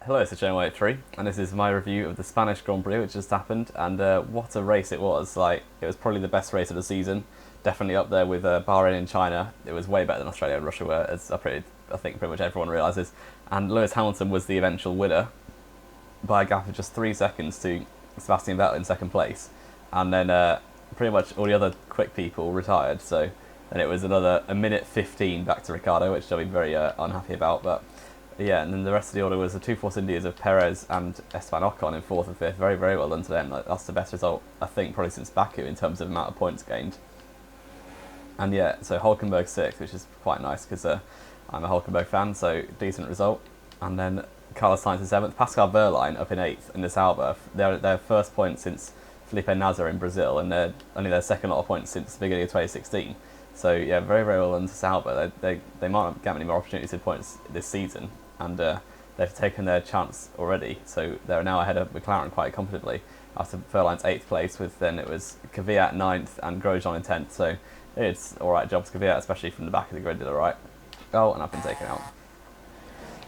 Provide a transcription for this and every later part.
Hello, it's J183, and this is my review of the Spanish Grand Prix, which just happened, and what a race it was. Like, it was probably the best race of the season, definitely up there with Bahrain and China. It was way better than Australia and Russia were, as I think pretty much everyone realises. And Lewis Hamilton was the eventual winner by a gap of just 3 seconds to Sebastian Vettel in second place, and then pretty much all the other quick people retired, so then it was another a minute 15 back to Ricciardo, which I'll be very unhappy about, but yeah, and then the rest of the order was the two Force Indias of Perez and Esteban Ocon in fourth and fifth. Very, very well done to them. Like, that's the best result, I think, probably since Baku in terms of amount of points gained. And yeah, so Hulkenberg sixth, which is quite nice because I'm a Hulkenberg fan, so decent result. And then Carlos Sainz in seventh, Pascal Wehrlein up in eighth in the Sauber. Their first point since Felipe Nasr in Brazil, and only their second lot of points since the beginning of 2016. So yeah, very, very well done to Sauber. They might not get many more opportunities in points this season, and they've taken their chance already, so they're now ahead of McLaren quite comfortably after Wehrlein's 8th place, with then it was Kvyat 9th and Grosjean in 10th, so it's alright job to Kvyat, especially from the back of the grid, did alright. Oh, and I've been taken out.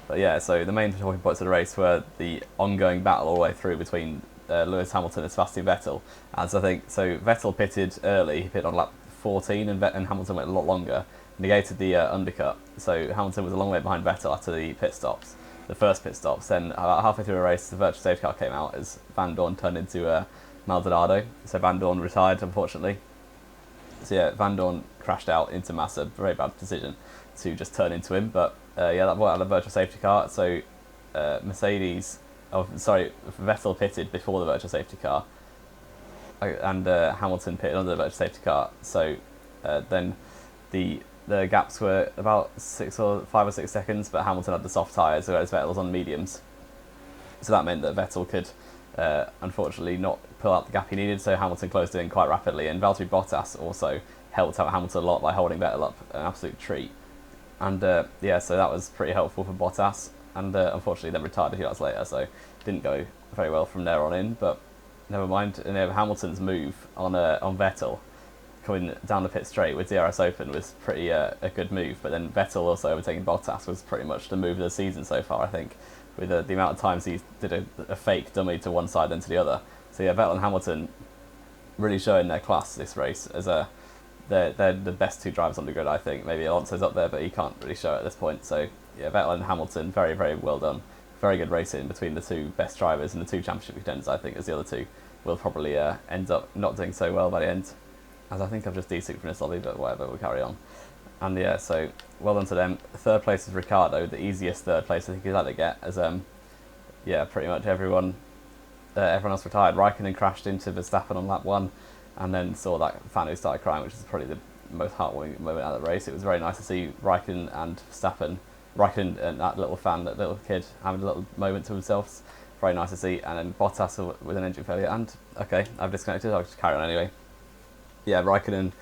But yeah, so the main talking points of the race were the ongoing battle all the way through between Lewis Hamilton and Sebastian Vettel, as I think, so Vettel pitted early, he pitted on lap 14, and Hamilton went a lot longer, negated the undercut, so Hamilton was a long way behind Vettel after the pit stops, the first pit stops. Then about halfway through the race, the virtual safety car came out as Van Dorn turned into Maldonado, so Van Dorn retired, unfortunately. So yeah, Van Dorn crashed out into Massa, very bad decision to just turn into him, but yeah, that brought out the virtual safety car, so Vettel pitted before the virtual safety car, and Hamilton pitted under the virtual safety car, so then the gaps were about 5 or 6 seconds, but Hamilton had the soft tyres, whereas Vettel was on mediums. So that meant that Vettel could, unfortunately, not pull out the gap he needed, so Hamilton closed in quite rapidly, and Valtteri Bottas also helped out Hamilton a lot by holding Vettel up, an absolute treat. And yeah, so that was pretty helpful for Bottas, and unfortunately then retired a few hours later, so didn't go very well from there on in, but never mind. And Hamilton's move on Vettel, coming down the pit straight with DRS open, was pretty a good move, but then Vettel also overtaking Bottas was pretty much the move of the season so far, I think, with the amount of times he did a fake dummy to one side then to the other. So yeah, Vettel and Hamilton really showing their class this race, as they're the best two drivers on the grid, I think. Maybe Alonso's up there, but he can't really show it at this point. So yeah, Vettel and Hamilton, very, very well done. Very good racing between the two best drivers and the two championship contenders, I think, as the other two will probably end up not doing so well by the end. As I think I've just desynchronous Ollie, but whatever, we'll carry on. And yeah, so well done to them. Third place is Ricciardo, the easiest third place I think he's had to get, as yeah, pretty much everyone else retired. Raikkonen crashed into Verstappen on lap 1, and then saw that fan who started crying, which is probably the most heartwarming moment out of the race. It was very nice to see Raikkonen and Verstappen, Raikkonen and that little fan, that little kid, having a little moment to themselves. Very nice to see. And then Bottas with an engine failure, and okay, I've disconnected, I'll just carry on anyway. Yeah, Raikkonen,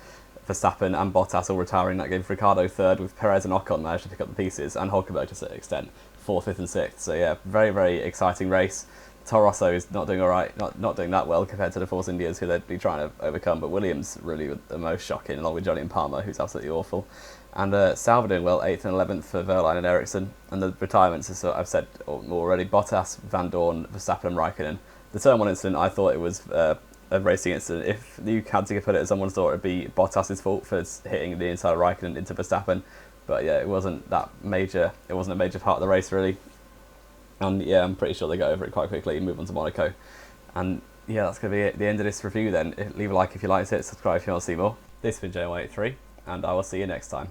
Verstappen and Bottas all retiring. That gave Ricciardo third, with Perez and Ocon managed to pick up the pieces, and Hulkenberg to a certain extent fourth, fifth and sixth. So yeah, very, very exciting race. Toro Rosso is not doing alright, not doing that well compared to the Force Indias, who they'd be trying to overcome, but Williams really the most shocking, along with Johnny and Palmer, who's absolutely awful. And Sauber doing well, 8th and 11th for Wehrlein and Ericsson. And the retirements, as I've said already, Bottas, Van Dorn, Verstappen and Raikkonen. The turn 1 incident, I thought it was a racing incident. If you had to put it, someone thought it would be Bottas's fault for hitting the inside of Raikkonen into Verstappen. But yeah, it wasn't that major. It wasn't a major part of the race, really. And yeah, I'm pretty sure they go over it quite quickly and move on to Monaco. And yeah, that's going to be it, the end of this review then. Leave a like if you liked it, subscribe if you want to see more. This has been J183, and I will see you next time.